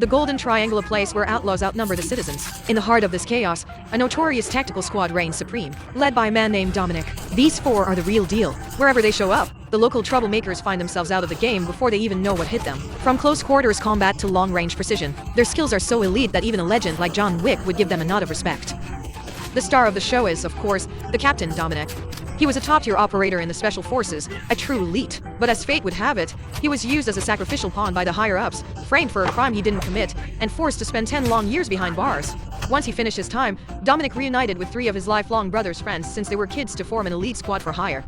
the Golden Triangle, a place where outlaws outnumber the citizens. In the heart of this chaos, a notorious tactical squad reigns supreme, led by a man named Dominic. These four are the real deal. Wherever they show up, the local troublemakers find themselves out of the game before they even know what hit them. From close quarters combat to long-range precision, their skills are so elite that even a legend like John Wick would give them a nod of respect. The star of the show is, of course, the captain, Dominic. He was a top-tier operator in the Special Forces, a true elite. But as fate would have it, he was used as a sacrificial pawn by the higher-ups, framed for a crime he didn't commit, and forced to spend 10 long years behind bars. Once he finished his time, Dominic reunited with 3 of his lifelong brother's friends since they were kids to form an elite squad for hire.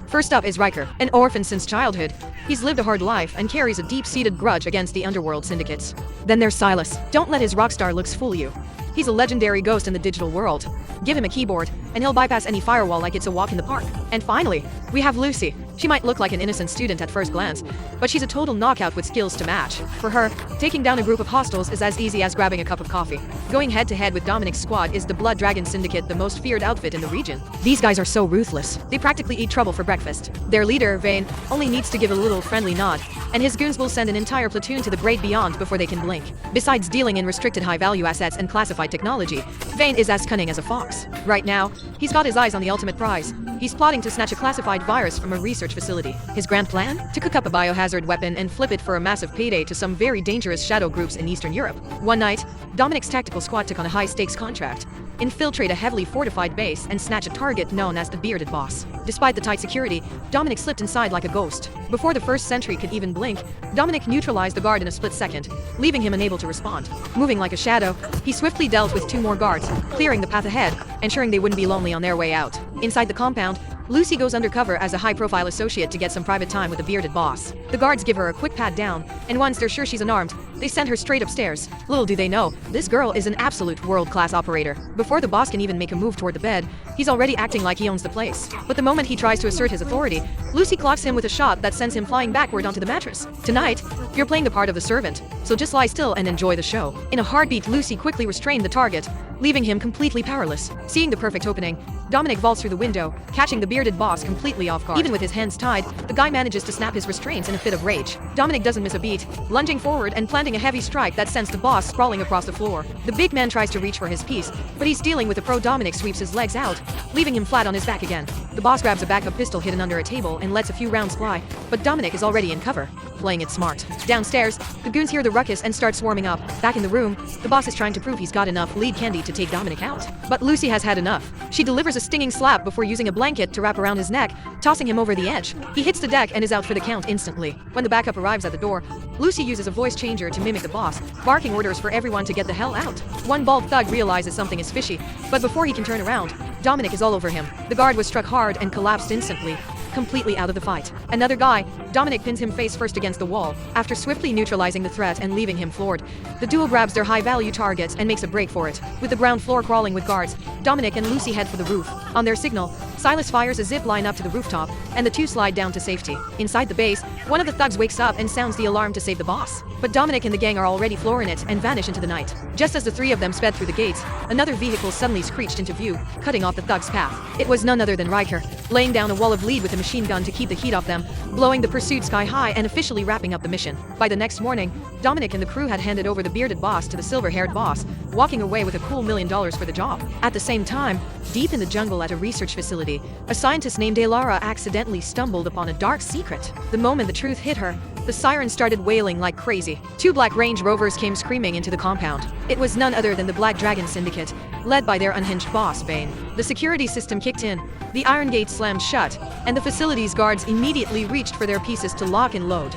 First up is Riker, an orphan since childhood. He's lived a hard life and carries a deep-seated grudge against the underworld syndicates. Then there's Silas. Don't let his rockstar looks fool you. He's a legendary ghost in the digital world. Give him a keyboard, and he'll bypass any firewall like it's a walk in the park. And finally, we have Lucy. She might look like an innocent student at first glance, but she's a total knockout with skills to match. For her, taking down a group of hostiles is as easy as grabbing a cup of coffee. Going head-to-head with Dominic's squad is the Blood Dragon Syndicate, the most feared outfit in the region. These guys are so ruthless. They practically eat trouble for breakfast. Their leader, Vane, only needs to give a little friendly nod, and his goons will send an entire platoon to the great beyond before they can blink. Besides dealing in restricted high-value assets and classified technology, Vane is as cunning as a fox. Right now, he's got his eyes on the ultimate prize. He's plotting to snatch a classified virus from a research facility. His grand plan? To cook up a biohazard weapon and flip it for a massive payday to some very dangerous shadow groups in Eastern Europe. One night, Dominic's tactical squad took on a high-stakes contract. Infiltrate a heavily fortified base and snatch a target known as the Bearded Boss. Despite the tight security, Dominic slipped inside like a ghost. Before the first sentry could even blink, Dominic neutralized the guard in a split second, leaving him unable to respond. Moving like a shadow, he swiftly dealt with 2 more guards, clearing the path ahead, ensuring they wouldn't be lonely on their way out. Inside the compound, Lucy goes undercover as a high-profile associate to get some private time with the Bearded Boss. The guards give her a quick pat down, and once they're sure she's unarmed, they send her straight upstairs. Little do they know, this girl is an absolute world-class operator. Before the boss can even make a move toward the bed, he's already acting like he owns the place. But the moment he tries to assert his authority, Lucy clocks him with a shot that sends him flying backward onto the mattress. Tonight, you're playing the part of the servant, so just lie still and enjoy the show. In a heartbeat, Lucy quickly restrained the target, leaving him completely powerless. Seeing the perfect opening, Dominic vaults through the window, catching the Bearded Boss completely off guard. Even with his hands tied, the guy manages to snap his restraints in a fit of rage. Dominic doesn't miss a beat, lunging forward and planting a heavy strike that sends the boss sprawling across the floor. The big man tries to reach for his piece, but he's dealing with a pro. Dominic sweeps his legs out, leaving him flat on his back again. The boss grabs a backup pistol hidden under a table and lets a few rounds fly, but Dominic is already in cover, playing it smart. Downstairs, the goons hear the ruckus and start swarming up. Back in the room, the boss is trying to prove he's got enough lead candy to take Dominic out. But Lucy has had enough. She delivers a stinging slap before using a blanket to wrap around his neck, tossing him over the edge. He hits the deck and is out for the count instantly. When the backup arrives at the door, Lucy uses a voice changer to mimic the boss, barking orders for everyone to get the hell out. One bald thug realizes something is fishy, but before he can turn around, Dominic is all over him. The guard was struck hard and collapsed instantly, completely out of the fight. Another guy, Dominic pins him face first against the wall, after swiftly neutralizing the threat and leaving him floored. The duo grabs their high-value targets and makes a break for it. With the ground floor crawling with guards, Dominic and Lucy head for the roof. On their signal, Silas fires a zip line up to the rooftop, and the two slide down to safety. Inside the base, one of the thugs wakes up and sounds the alarm to save the boss. But Dominic and the gang are already flooring it and vanish into the night. Just as the 3 of them sped through the gates, another vehicle suddenly screeched into view, cutting off the thug's path. It was none other than Riker, laying down a wall of lead with a machine gun to keep the heat off them, blowing the pursuit sky high and officially wrapping up the mission. By the next morning, Dominic and the crew had handed over the Bearded Boss to the silver-haired boss, walking away with a cool $1 million for the job. At the same time, deep in the jungle at a research facility, a scientist named Elara accidentally stumbled upon a dark secret. The moment the truth hit her, the siren started wailing like crazy. 2 Black Range Rovers came screaming into the compound. It was none other than the Blood Dragon Syndicate, led by their unhinged boss, Vane. The security system kicked in, the iron gate slammed shut, and the facility's guards immediately reached for their pieces to lock and load.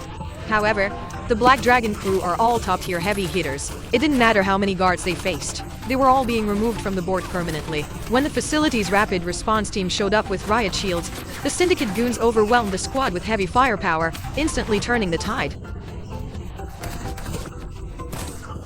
However, the Black Dragon crew are all top-tier heavy hitters. It didn't matter how many guards they faced. They were all being removed from the board permanently. When the facility's rapid response team showed up with riot shields, the Syndicate goons overwhelmed the squad with heavy firepower, instantly turning the tide.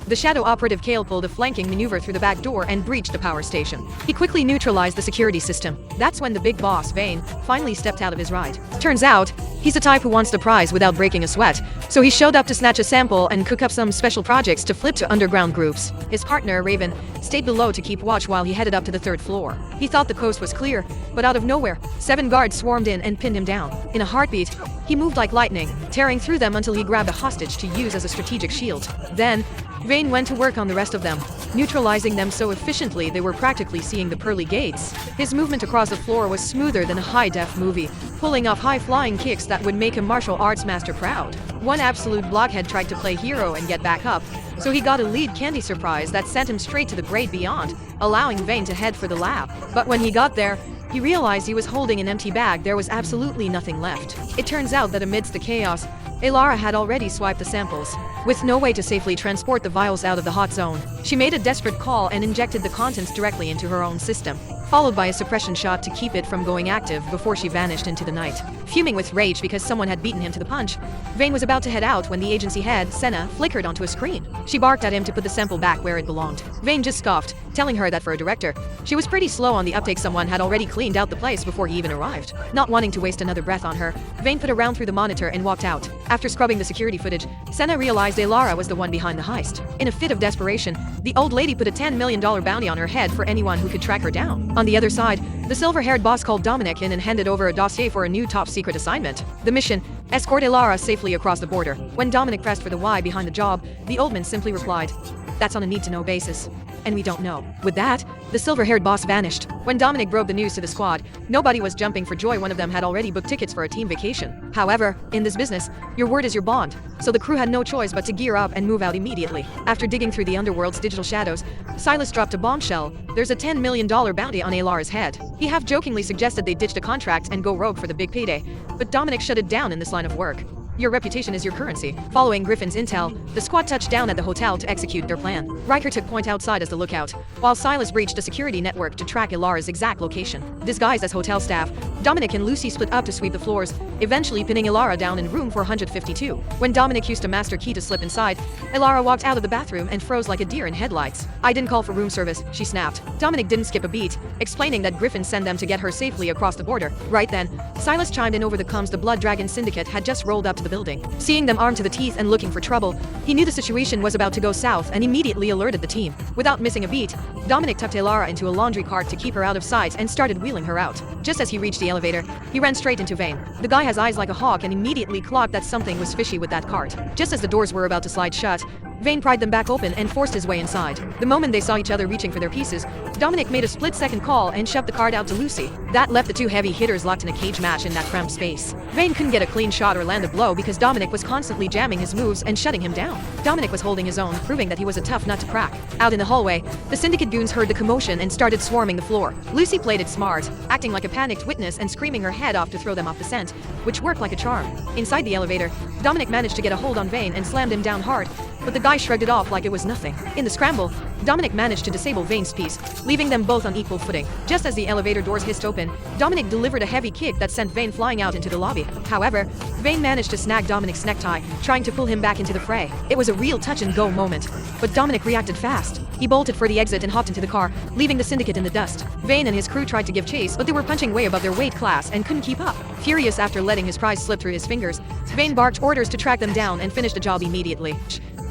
The shadow operative Kale pulled a flanking maneuver through the back door and breached the power station. He quickly neutralized the security system. That's when the big boss, Vane, finally stepped out of his ride. Turns out, he's the type who wants the prize without breaking a sweat, so he showed up to snatch a sample and cook up some special projects to flip to underground groups. His partner, Raven, stayed below to keep watch while he headed up to the 3rd floor. He thought the coast was clear, but out of nowhere, 7 guards swarmed in and pinned him down. In a heartbeat, he moved like lightning, tearing through them until he grabbed a hostage to use as a strategic shield. Then, Vayne went to work on the rest of them, neutralizing them so efficiently they were practically seeing the pearly gates. His movement across the floor was smoother than a high-def movie, pulling off high-flying kicks that would make a martial arts master proud. One absolute blockhead tried to play hero and get back up, so he got a lead candy surprise that sent him straight to the grade beyond, allowing Vayne to head for the lab. But when he got there, he realized he was holding an empty bag. There was absolutely nothing left. It turns out that amidst the chaos, Elara had already swiped the samples. With no way to safely transport the vials out of the hot zone, she made a desperate call and injected the contents directly into her own system, followed by a suppression shot to keep it from going active before she vanished into the night. Fuming with rage because someone had beaten him to the punch, Vayne was about to head out when the agency head, Senna, flickered onto a screen. She barked at him to put the sample back where it belonged. Vayne just scoffed, telling her that for a director, she was pretty slow on the uptake. Someone had already cleaned out the place before he even arrived. Not wanting to waste another breath on her, Vayne put a round through the monitor and walked out. After scrubbing the security footage, Senna realized Elara was the one behind the heist. In a fit of desperation, the old lady put a $10 million bounty on her head for anyone who could track her down. On the other side, the silver-haired boss called Dominic in and handed over a dossier for a new top-secret assignment. The mission: escort Elara safely across the border. When Dominic pressed for the why behind the job, the old man simply replied, "That's on a need-to-know basis. And we don't know." With that, the silver-haired boss vanished. When Dominic broke the news to the squad, nobody was jumping for joy. One of them had already booked tickets for a team vacation. However, in this business, your word is your bond, so the crew had no choice but to gear up and move out immediately. After digging through the underworld's digital shadows, Silas dropped a bombshell. There's a $10 million bounty on Elara's head. He half-jokingly suggested they ditch the contract and go rogue for the big payday, but Dominic shut it down in this line of work. Your reputation is your currency. Following Griffin's intel, the squad touched down at the hotel to execute their plan. Riker took point outside as the lookout, while Silas breached a security network to track Elara's exact location. Disguised as hotel staff, Dominic and Lucy split up to sweep the floors, eventually pinning Elara down in room 452. When Dominic used a master key to slip inside, Elara walked out of the bathroom and froze like a deer in headlights. "I didn't call for room service," she snapped. Dominic didn't skip a beat, explaining that Griffin sent them to get her safely across the border. Right then, Silas chimed in over the comms. The Blood Dragon Syndicate had just rolled up to the building. Seeing them armed to the teeth and looking for trouble, he knew the situation was about to go south and immediately alerted the team. Without missing a beat, Dominic tucked Elara into a laundry cart to keep her out of sight and started wheeling her out. Just as he reached the elevator, he ran straight into Vayne. The guy has eyes like a hawk and immediately clocked that something was fishy with that cart. Just as the doors were about to slide shut, Vayne pried them back open and forced his way inside. The moment they saw each other reaching for their pieces, Dominic made a split-second call and shoved the card out to Lucy. That left the two heavy hitters locked in a cage match in that cramped space. Vayne couldn't get a clean shot or land a blow because Dominic was constantly jamming his moves and shutting him down. Dominic was holding his own, proving that he was a tough nut to crack. Out in the hallway, the syndicate goons heard the commotion and started swarming the floor. Lucy played it smart, acting like a panicked witness and screaming her head off to throw them off the scent, which worked like a charm. Inside the elevator, Dominic managed to get a hold on Vayne and slammed him down hard, but the guy shrugged it off like it was nothing. In the scramble, Dominic managed to disable Vayne's piece, leaving them both on equal footing. Just as the elevator doors hissed open, Dominic delivered a heavy kick that sent Vayne flying out into the lobby. However, Vayne managed to snag Dominic's necktie, trying to pull him back into the fray. It was a real touch-and-go moment, but Dominic reacted fast. He bolted for the exit and hopped into the car, leaving the syndicate in the dust. Vayne and his crew tried to give chase, but they were punching way above their weight class and couldn't keep up. Furious after letting his prize slip through his fingers, Vayne barked orders to track them down and finish the job immediately.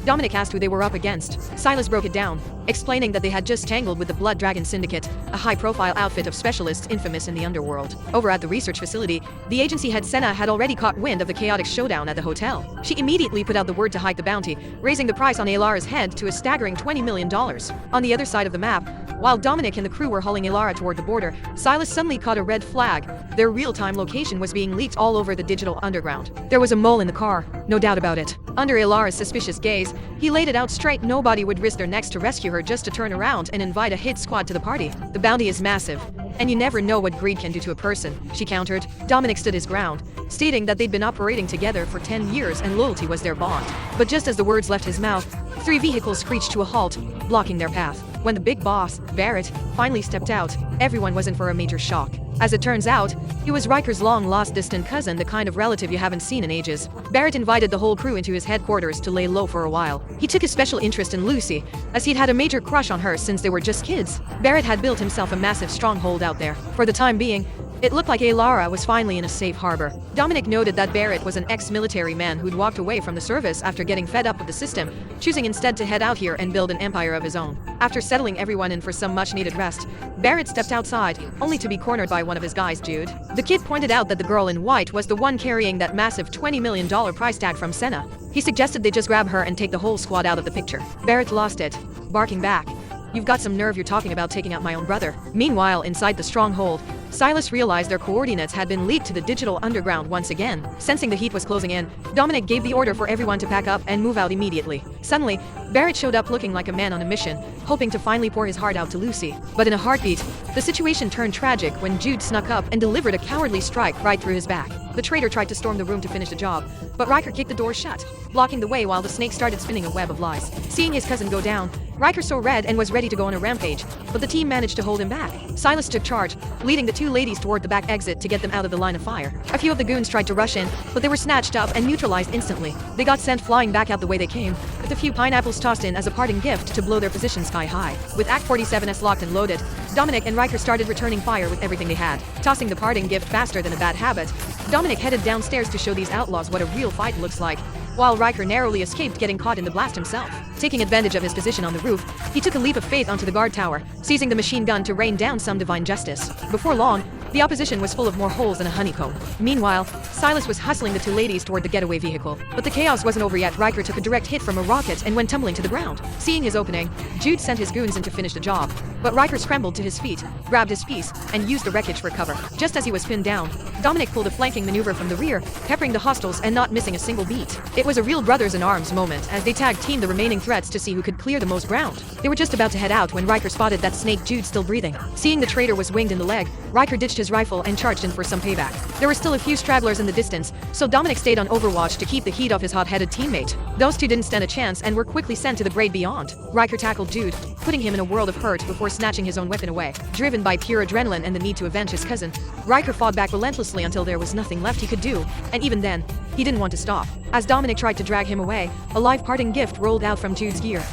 Dominic asked who they were up against. Silas broke it down, explaining that they had just tangled with the Blood Dragon Syndicate, a high-profile outfit of specialists infamous in the underworld. Over at the research facility, the agency head Senna had already caught wind of the chaotic showdown at the hotel. She immediately put out the word to hike the bounty, raising the price on Elara's head to a staggering $20 million. On the other side of the map, while Dominic and the crew were hauling Elara toward the border, Silas suddenly caught a red flag. Their real-time location was being leaked all over the digital underground. There was a mole in the car, no doubt about it. Under Elara's suspicious gaze, he laid it out straight. Nobody would risk their necks to rescue her just to turn around and invite a hit squad to the party. The bounty is massive, and you never know what greed can do to a person, she countered. Dominic stood his ground, stating that they'd been operating together for 10 years and loyalty was their bond. But just as the words left his mouth, 3 vehicles screeched to a halt, blocking their path. When the big boss, Barrett, finally stepped out, everyone was in for a major shock. As it turns out, he was Riker's long-lost distant cousin, the kind of relative you haven't seen in ages. Barrett invited the whole crew into his headquarters to lay low for a while. He took a special interest in Lucy, as he'd had a major crush on her since they were just kids. Barrett had built himself a massive stronghold out there. For the time being, It looked like Elara was finally in a safe harbor. Dominic noted that Barrett was an ex-military man who'd walked away from the service after getting fed up with the system, choosing instead to head out here and build an empire of his own. After settling everyone in for some much-needed rest, Barrett stepped outside, only to be cornered by one of his guys, Jude. The kid pointed out that the girl in white was the one carrying that massive $20 million price tag from Senna. He suggested they just grab her and take the whole squad out of the picture. Barrett lost it, barking back, "You've got some nerve, you're talking about taking out my own brother." Meanwhile, inside the stronghold, Silas realized their coordinates had been leaked to the digital underground once again. Sensing the heat was closing in, Dominic gave the order for everyone to pack up and move out immediately. Suddenly, Barrett showed up looking like a man on a mission, hoping to finally pour his heart out to Lucy. But in a heartbeat, the situation turned tragic when Jude snuck up and delivered a cowardly strike right through his back. The traitor tried to storm the room to finish the job, but Riker kicked the door shut, blocking the way while the snake started spinning a web of lies. Seeing his cousin go down, Riker saw red and was ready to go on a rampage, but the team managed to hold him back. Silas took charge, leading the two ladies toward the back exit to get them out of the line of fire. A few of the goons tried to rush in, but they were snatched up and neutralized instantly. They got sent flying back out the way they came, with a few pineapples tossed in as a parting gift to blow their position sky high. With Act 47s locked and loaded, Dominic and Riker started returning fire with everything they had. Tossing the parting gift faster than a bad habit, Dominic headed downstairs to show these outlaws what a real fight looks like, while Riker narrowly escaped getting caught in the blast himself. Taking advantage of his position on the roof, he took a leap of faith onto the guard tower, seizing the machine gun to rain down some divine justice. Before long, the opposition was full of more holes than a honeycomb. Meanwhile, Silas was hustling the two ladies toward the getaway vehicle. But the chaos wasn't over yet. Riker took a direct hit from a rocket and went tumbling to the ground. Seeing his opening, Jude sent his goons in to finish the job. But Riker scrambled to his feet, grabbed his piece, and used the wreckage for cover. Just as he was pinned down, Dominic pulled a flanking maneuver from the rear, peppering the hostiles and not missing a single beat. It was a real brothers-in-arms moment as they tag-teamed the remaining threats to see who could clear the most ground. They were just about to head out when Riker spotted that snake Jude still breathing. Seeing the traitor was winged in the leg, Riker ditched his rifle and charged in for some payback. There were still a few stragglers in the distance, so Dominic stayed on overwatch to keep the heat off his hot-headed teammate. Those two didn't stand a chance and were quickly sent to the grade beyond. Riker tackled Jude, putting him in a world of hurt before snatching his own weapon away. Driven by pure adrenaline and the need to avenge his cousin, Riker fought back relentlessly until there was nothing left he could do, and even then, he didn't want to stop. As Dominic tried to drag him away, a live parting gift rolled out from Jude's gear.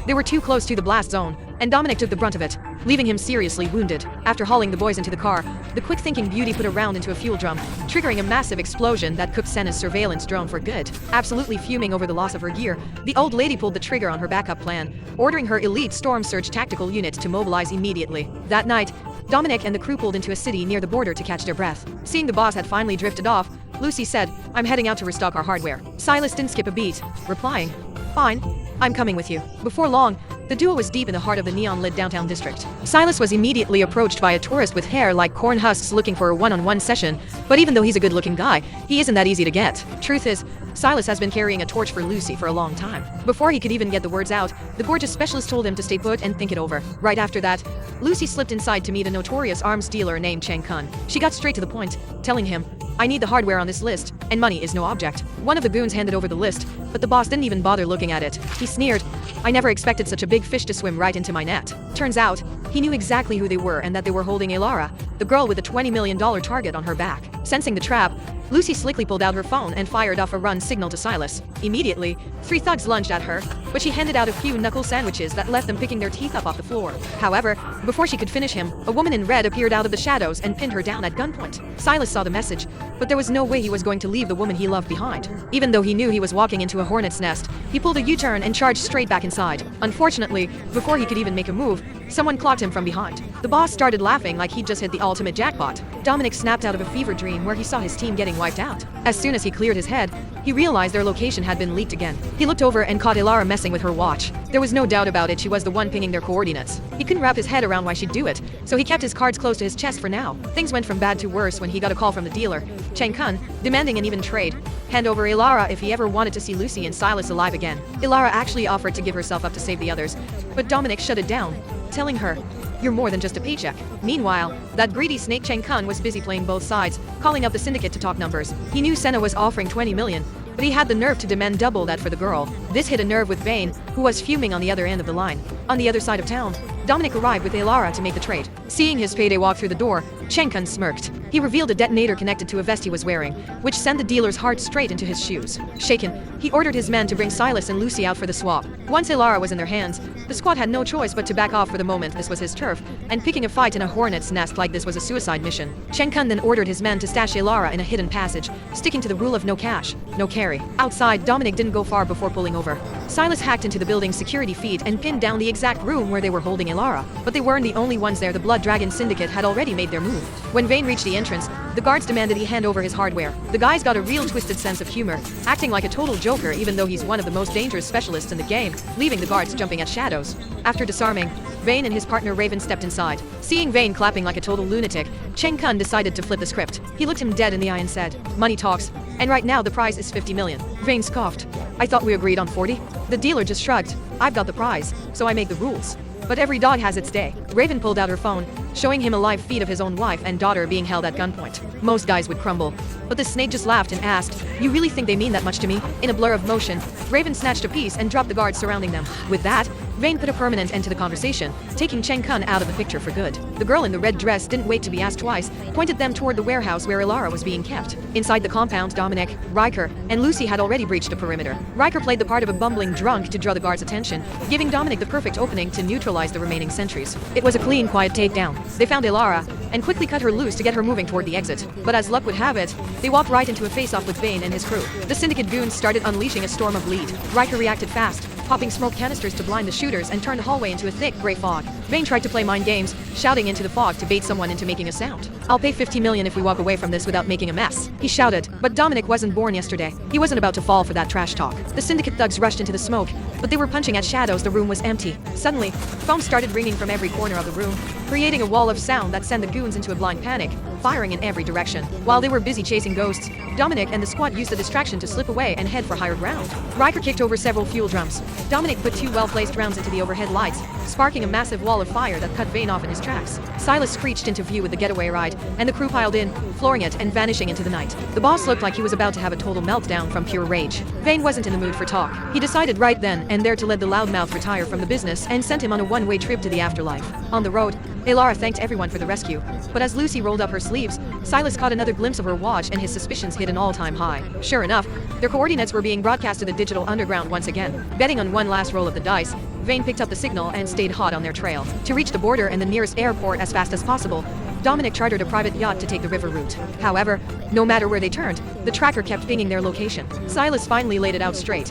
They were too close to the blast zone, and Dominic took the brunt of it, leaving him seriously wounded. After hauling the boys into the car, the quick-thinking beauty put a round into a fuel drum, triggering a massive explosion that cooked Senna's surveillance drone for good. Absolutely fuming over the loss of her gear, the old lady pulled the trigger on her backup plan, ordering her elite storm surge tactical unit to mobilize immediately. That night, Dominic and the crew pulled into a city near the border to catch their breath. Seeing the boss had finally drifted off, Lucy said, "I'm heading out to restock our hardware." Silas didn't skip a beat, replying, "Fine, I'm coming with you." Before long, the duo was deep in the heart of the neon-lit downtown district. Silas was immediately approached by a tourist with hair like corn husks looking for a one-on-one session, but even though he's a good-looking guy, he isn't that easy to get. Truth is, Silas has been carrying a torch for Lucy for a long time. Before he could even get the words out, the gorgeous specialist told him to stay put and think it over. Right after that, Lucy slipped inside to meet a notorious arms dealer named Cheng Kun. She got straight to the point, telling him, "I need the hardware on this list, and money is no object." One of the goons handed over the list, but the boss didn't even bother looking at it. He sneered, "I never expected such a big fish to swim right into my net." Turns out, he knew exactly who they were and that they were holding Elara, the girl with the $20 million target on her back. Sensing the trap, Lucy slickly pulled out her phone and fired off a run signal to Silas. Immediately, 3 thugs lunged at her, but she handed out a few knuckle sandwiches that left them picking their teeth up off the floor. However, before she could finish him, a woman in red appeared out of the shadows and pinned her down at gunpoint. Silas saw the message, but there was no way he was going to leave the woman he loved behind. Even though he knew he was walking into a hornet's nest, he pulled a U-turn and charged straight back inside. Unfortunately, before he could even make a move, someone clocked him from behind. The boss started laughing like he'd just hit the ultimate jackpot. Dominic snapped out of a fever dream where he saw his team getting wiped out. As soon as he cleared his head, he realized their location had been leaked again. He looked over and caught Elara messing with her watch. There was no doubt about it, she was the one pinging their coordinates. He couldn't wrap his head around why she'd do it, so he kept his cards close to his chest for now. Things went from bad to worse when he got a call from the dealer, Cheng Kun, demanding an even trade. Hand over Elara if he ever wanted to see Lucy and Silas alive again. Elara actually offered to give herself up to save the others, but Dominic shut it down, telling her, "You're more than just a paycheck." Meanwhile, that greedy snake Cheng Kun was busy playing both sides, calling up the syndicate to talk numbers. He knew Senna was offering 20 million, but he had the nerve to demand double that for the girl. This hit a nerve with Vane, who was fuming on the other end of the line. On the other side of town, Dominic arrived with Elara to make the trade. Seeing his payday walk through the door, Cheng Kun smirked. He revealed a detonator connected to a vest he was wearing, which sent the dealer's heart straight into his shoes. Shaken, he ordered his men to bring Silas and Lucy out for the swap. Once Elara was in their hands, the squad had no choice but to back off for the moment. This was his turf, and picking a fight in a hornet's nest like this was a suicide mission. Cheng Kun then ordered his men to stash Elara in a hidden passage, sticking to the rule of no cash, no carry. Outside, Dominic didn't go far before pulling over. Silas hacked into the building's security feed and pinned down the exact room where they were holding Elara. But they weren't the only ones there. The Blood Dragon Syndicate had already made their move. When Vane reached the entrance, the guards demanded he hand over his hardware. The guy's got a real twisted sense of humor, acting like a total joker even though he's one of the most dangerous specialists in the game, leaving the guards jumping at shadows. After disarming, Vane and his partner Raven stepped inside. Seeing Vane clapping like a total lunatic, Cheng Kun decided to flip the script. He looked him dead in the eye and said, "Money talks, and right now the prize is 50 million. Vane scoffed. "I thought we agreed on 40? The dealer just shrugged. "I've got the prize, so I make the rules. But every dog has its day." Raven pulled out her phone, showing him a live feed of his own wife and daughter being held at gunpoint. Most guys would crumble. But the snake just laughed and asked, "You really think they mean that much to me?" In a blur of motion, Raven snatched a piece and dropped the guards surrounding them. With that, Vane put a permanent end to the conversation, taking Cheng Kun out of the picture for good. The girl in the red dress didn't wait to be asked twice, pointed them toward the warehouse where Elara was being kept. Inside the compound, Dominic, Riker, and Lucy had already breached the perimeter. Riker played the part of a bumbling drunk to draw the guards' attention, giving Dominic the perfect opening to neutralize the remaining sentries. It was a clean, quiet takedown. They found Elara and quickly cut her loose to get her moving toward the exit. But as luck would have it, they walked right into a face-off with Vane and his crew. The syndicate goons started unleashing a storm of lead. Riker reacted fast, popping smoke canisters to blind the shooters and turned the hallway into a thick gray fog. Vane tried to play mind games, shouting into the fog to bait someone into making a sound. "I'll pay 50 million if we walk away from this without making a mess," he shouted. But Dominic wasn't born yesterday. He wasn't about to fall for that trash talk. The syndicate thugs rushed into the smoke, but they were punching at shadows. The room was empty. Suddenly, phones started ringing from every corner of the room, creating a wall of sound that sent the goons into a blind panic, firing in every direction. While they were busy chasing ghosts, Dominic and the squad used the distraction to slip away and head for higher ground. Riker kicked over several fuel drums. Dominic put two well-placed rounds into the overhead lights, sparking a massive wall of fire that cut Vane off in his tracks. Silas screeched into view with the getaway ride, and the crew piled in, flooring it and vanishing into the night. The boss looked like he was about to have a total meltdown from pure rage. Vane wasn't in the mood for talk. He decided right then and there to let the loudmouth retire from the business and sent him on a one-way trip to the afterlife. On the road, Elara thanked everyone for the rescue, but as Lucy rolled up her sleeves, Silas caught another glimpse of her watch and his suspicions hit an all-time high. Sure enough, their coordinates were being broadcast to the digital underground once again. Betting on one last roll of the dice, Vane picked up the signal and stayed hot on their trail. To reach the border and the nearest airport as fast as possible, Dominic chartered a private yacht to take the river route. However, no matter where they turned, the tracker kept pinging their location. Silas finally laid it out straight.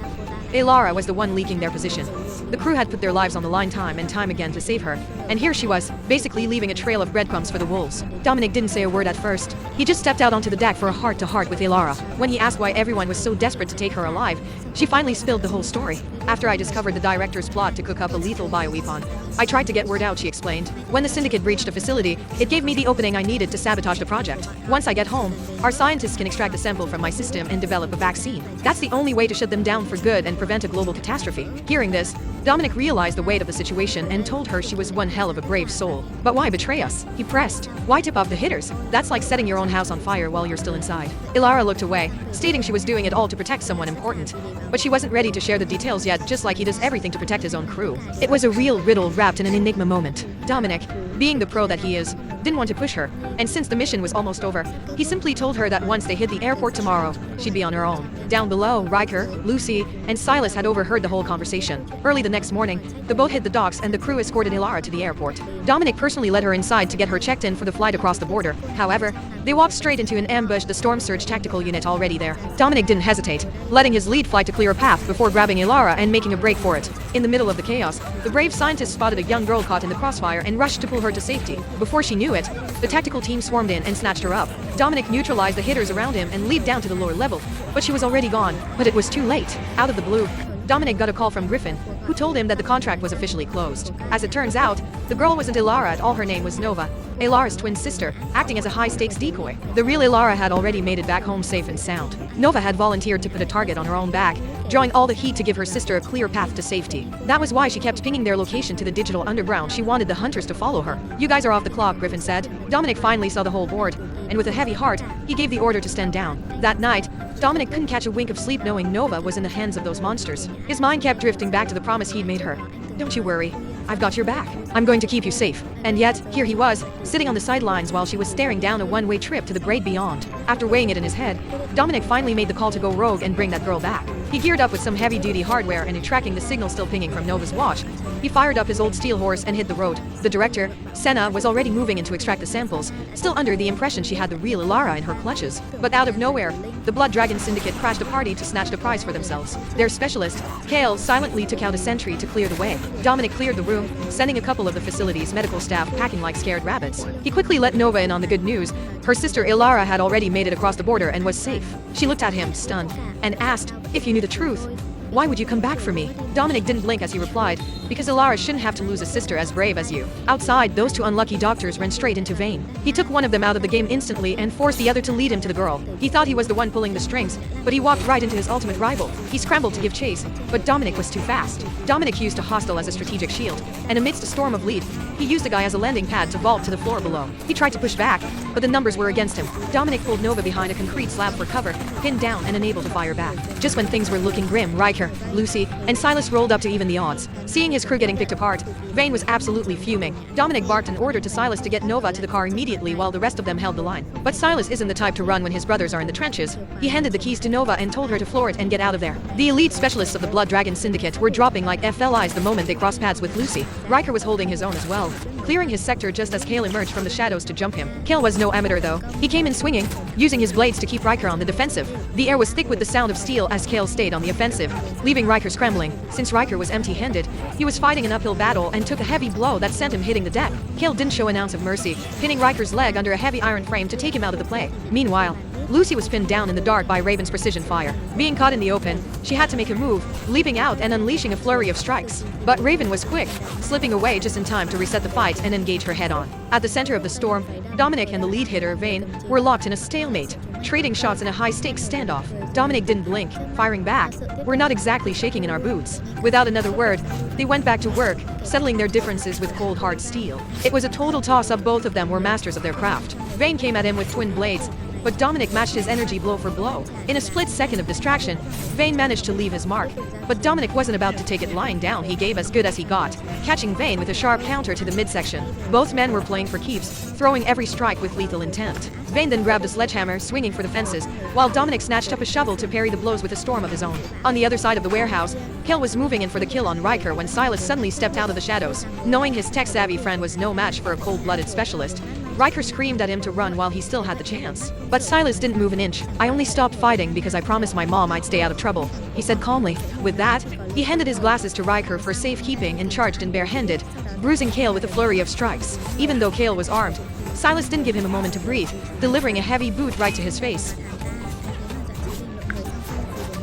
Elara was the one leaking their position. The crew had put their lives on the line time and time again to save her, and here she was, basically leaving a trail of breadcrumbs for the wolves. Dominic didn't say a word at first. He just stepped out onto the deck for a heart-to-heart with Elara. When he asked why everyone was so desperate to take her alive, she finally spilled the whole story. "After I discovered the director's plot to cook up a lethal bioweapon, I tried to get word out," she explained. "When the syndicate breached a facility, it gave me the opening I needed to sabotage the project. Once I get home, our scientists can extract the sample from my system and develop a vaccine. That's the only way to shut them down for good and prevent a global catastrophe." Hearing this, Dominic realized the weight of the situation and told her she was one hell of a brave soul. "But why betray us?" he pressed. "Why tip off the hitters? That's like setting your own house on fire while you're still inside." Elara looked away, stating she was doing it all to protect someone important. But she wasn't ready to share the details yet, just like he does everything to protect his own crew. It was a real riddle wrapped in an enigma moment. Dominic, being the pro that he is, didn't want to push her, and since the mission was almost over, he simply told her that once they hit the airport tomorrow, she'd be on her own. Down below, Riker, Lucy, and Silas had overheard the whole conversation. Early the next morning, the boat hit the docks and the crew escorted Elara to the airport. Dominic personally led her inside to get her checked in for the flight across the border. However, they walked straight into an ambush, the Storm Surge tactical unit already there. Dominic didn't hesitate, letting his lead fly to clear a path before grabbing Elara and making a break for it. In the middle of the chaos, the brave scientist spotted a young girl caught in the crossfire and rushed to pull her to safety. Before she knew it, the tactical team swarmed in and snatched her up. Dominic neutralized the hitters around him and leaped down to the lower level, but she was already gone. But it was too late. Out of the blue, Dominic got a call from Griffin, who told him that the contract was officially closed. As it turns out, the girl wasn't Elara at all. Her name was Nova, Elara's twin sister, acting as a high-stakes decoy. The real Elara had already made it back home safe and sound. Nova had volunteered to put a target on her own back, drawing all the heat to give her sister a clear path to safety. That was why she kept pinging their location to the digital underground. She wanted the hunters to follow her. "You guys are off the clock," Griffin said. Dominic finally saw the whole board, and with a heavy heart, he gave the order to stand down. That night, Dominic couldn't catch a wink of sleep knowing Nova was in the hands of those monsters. His mind kept drifting back to the promise he'd made her. "Don't you worry. I've got your back. I'm going to keep you safe. And yet, here he was, sitting on the sidelines while she was staring down a one-way trip to the great beyond. After weighing it in his head, Dominic finally made the call to go rogue and bring that girl back. He geared up with some heavy-duty hardware and tracking the signal still pinging from Nova's watch. He fired up his old steel horse and hit the road. The director, Senna, was already moving in to extract the samples, still under the impression she had the real Elara in her clutches. But out of nowhere, the Blood Dragon Syndicate crashed a party to snatch the prize for themselves. Their specialist, Kale, silently took out a sentry to clear the way. Dominic cleared the room, sending a couple of the facility's medical staff packing like scared rabbits. He quickly let Nova in on the good news. Her sister Elara had already made it across the border and was safe. She looked at him, stunned, and asked, "If you knew the truth, why would you come back for me?" Dominic didn't blink as he replied, "Because Elara shouldn't have to lose a sister as brave as you." Outside, those two unlucky doctors ran straight into Vayne. He took one of them out of the game instantly and forced the other to lead him to the girl. He thought he was the one pulling the strings, but he walked right into his ultimate rival. He scrambled to give chase, but Dominic was too fast. Dominic used a hostile as a strategic shield, and amidst a storm of lead, he used the guy as a landing pad to vault to the floor below. He tried to push back, but the numbers were against him. Dominic pulled Nova behind a concrete slab for cover, pinned down and unable to fire back. Just when things were looking grim, Riker, Lucy, and Silas rolled up to even the odds. Seeing his crew getting picked apart, Vayne was absolutely fuming. Dominic barked an order to Silas to get Nova to the car immediately while the rest of them held the line. But Silas isn't the type to run when his brothers are in the trenches. He handed the keys to Nova and told her to floor it and get out of there. The elite specialists of the Blood Dragon Syndicate were dropping like FLIs the moment they crossed paths with Lucy. Riker was holding his own as well, clearing his sector just as Kale emerged from the shadows to jump him. Kale was no amateur though. He came in swinging, using his blades to keep Riker on the defensive. The air was thick with the sound of steel as Kale stayed on the offensive, leaving Riker scrambling. Since Riker was empty-handed, he was fighting an uphill battle and took a heavy blow that sent him hitting the deck. Kale didn't show an ounce of mercy, pinning Riker's leg under a heavy iron frame to take him out of the play. Meanwhile, Lucy was pinned down in the dark by Raven's precision fire. Being caught in the open, she had to make a move, leaping out and unleashing a flurry of strikes. But Raven was quick, slipping away just in time to reset the fight and engage her head-on. At the center of the storm, Dominic and the lead hitter, Vayne, were locked in a stalemate, trading shots in a high-stakes standoff. Dominic didn't blink, firing back. "We're not exactly shaking in our boots." Without another word, they went back to work, settling their differences with cold hard steel. It was a total toss-up. Both of them were masters of their craft. Vayne came at him with twin blades, but Dominic matched his energy blow for blow. In a split second of distraction, Vayne managed to leave his mark. But Dominic wasn't about to take it lying down. He gave as good as he got, catching Vayne with a sharp counter to the midsection. Both men were playing for keeps, throwing every strike with lethal intent. Vayne then grabbed a sledgehammer, swinging for the fences, while Dominic snatched up a shovel to parry the blows with a storm of his own. On the other side of the warehouse, Kale was moving in for the kill on Riker when Silas suddenly stepped out of the shadows. Knowing his tech-savvy friend was no match for a cold-blooded specialist, Riker screamed at him to run while he still had the chance. But Silas didn't move an inch. "I only stopped fighting because I promised my mom I'd stay out of trouble," he said calmly. With that, he handed his glasses to Riker for safekeeping and charged in barehanded, bruising Kale with a flurry of strikes. Even though Kale was armed, Silas didn't give him a moment to breathe, delivering a heavy boot right to his face.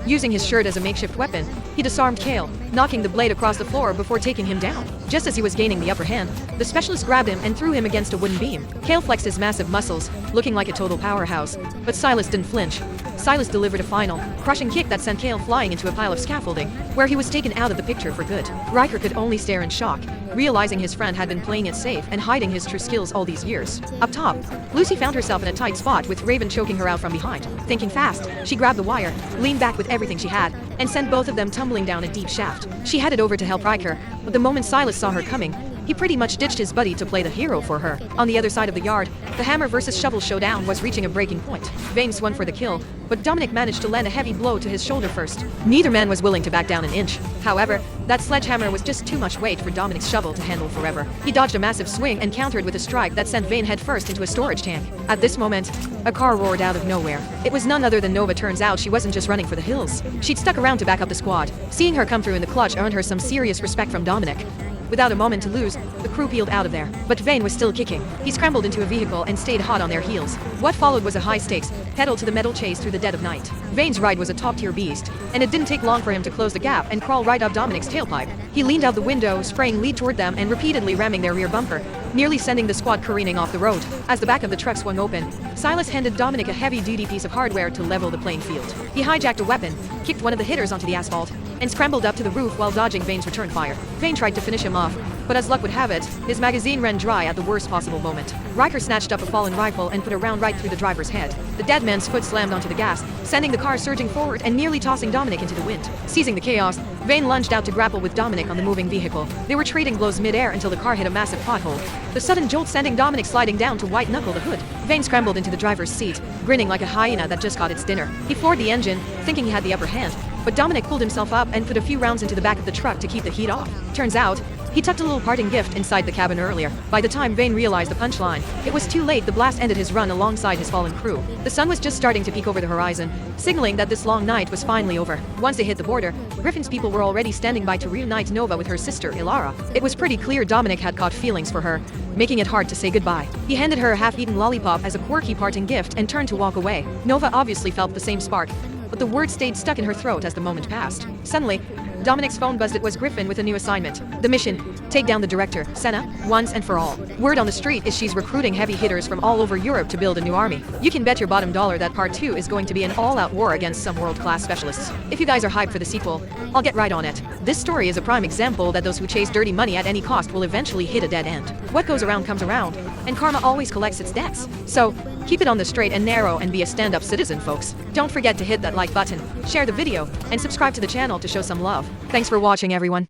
Using his shirt as a makeshift weapon, he disarmed Kale, knocking the blade across the floor before taking him down. Just as he was gaining the upper hand, the specialist grabbed him and threw him against a wooden beam. Kale flexed his massive muscles, looking like a total powerhouse, but Silas didn't flinch. Silas delivered a final, crushing kick that sent Kale flying into a pile of scaffolding, where he was taken out of the picture for good. Riker could only stare in shock, realizing his friend had been playing it safe and hiding his true skills all these years. Up top, Lucy found herself in a tight spot with Raven choking her out from behind. Thinking fast, she grabbed the wire, leaned back with everything she had, and sent both of them tumbling down a deep shaft. She headed over to help Riker, but the moment Silas saw her coming, he pretty much ditched his buddy to play the hero for her. On the other side of the yard, the hammer versus shovel showdown was reaching a breaking point. Vayne swung for the kill, but Dominic managed to land a heavy blow to his shoulder first. Neither man was willing to back down an inch. However, that sledgehammer was just too much weight for Dominic's shovel to handle forever. He dodged a massive swing and countered with a strike that sent Vayne headfirst into a storage tank. At this moment, a car roared out of nowhere. It was none other than Nova. Turns out she wasn't just running for the hills. She'd stuck around to back up the squad. Seeing her come through in the clutch earned her some serious respect from Dominic. Without a moment to lose, the crew peeled out of there. But Vayne was still kicking. He scrambled into a vehicle and stayed hot on their heels. What followed was a high-stakes, pedal-to-the-metal chase through the dead of night. Vayne's ride was a top-tier beast, and it didn't take long for him to close the gap and crawl right up Dominic's tailpipe. He leaned out the window, spraying lead toward them and repeatedly ramming their rear bumper, nearly sending the squad careening off the road. As the back of the truck swung open, Silas handed Dominic a heavy-duty piece of hardware to level the playing field. He hijacked a weapon, kicked one of the hitters onto the asphalt, and scrambled up to the roof while dodging Vane's return fire. Vane tried to finish him off, but as luck would have it, his magazine ran dry at the worst possible moment. Riker snatched up a fallen rifle and put a round right through the driver's head. The dead man's foot slammed onto the gas, sending the car surging forward and nearly tossing Dominic into the wind. Seizing the chaos, Vane lunged out to grapple with Dominic on the moving vehicle. They were trading blows mid-air until the car hit a massive pothole. The sudden jolt sending Dominic sliding down to white-knuckle the hood. Vane scrambled into the driver's seat, grinning like a hyena that just got its dinner. He floored the engine, thinking he had the upper hand, but Dominic pulled himself up and put a few rounds into the back of the truck to keep the heat off. Turns out, he tucked a little parting gift inside the cabin earlier. By the time Vane realized the punchline, it was too late. The blast ended his run alongside his fallen crew. The sun was just starting to peek over the horizon, signaling that this long night was finally over. Once they hit the border, Griffin's people were already standing by to reunite Nova with her sister, Elara. It was pretty clear Dominic had caught feelings for her, making it hard to say goodbye. He handed her a half-eaten lollipop as a quirky parting gift and turned to walk away. Nova obviously felt the same spark, but the words stayed stuck in her throat as the moment passed. Suddenly, Dominic's phone buzzed. It was Griffin with a new assignment. The mission: take down the director, Senna, once and for all. Word on the street is she's recruiting heavy hitters from all over Europe to build a new army. You can bet your bottom dollar that part 2 is going to be an all-out war against some world-class specialists. If you guys are hyped for the sequel, I'll get right on it. This story is a prime example that those who chase dirty money at any cost will eventually hit a dead end. What goes around comes around, and karma always collects its debts. So, keep it on the straight and narrow and be a stand-up citizen, folks. Don't forget to hit that like button, share the video, and subscribe to the channel to show some love. Thanks for watching, everyone.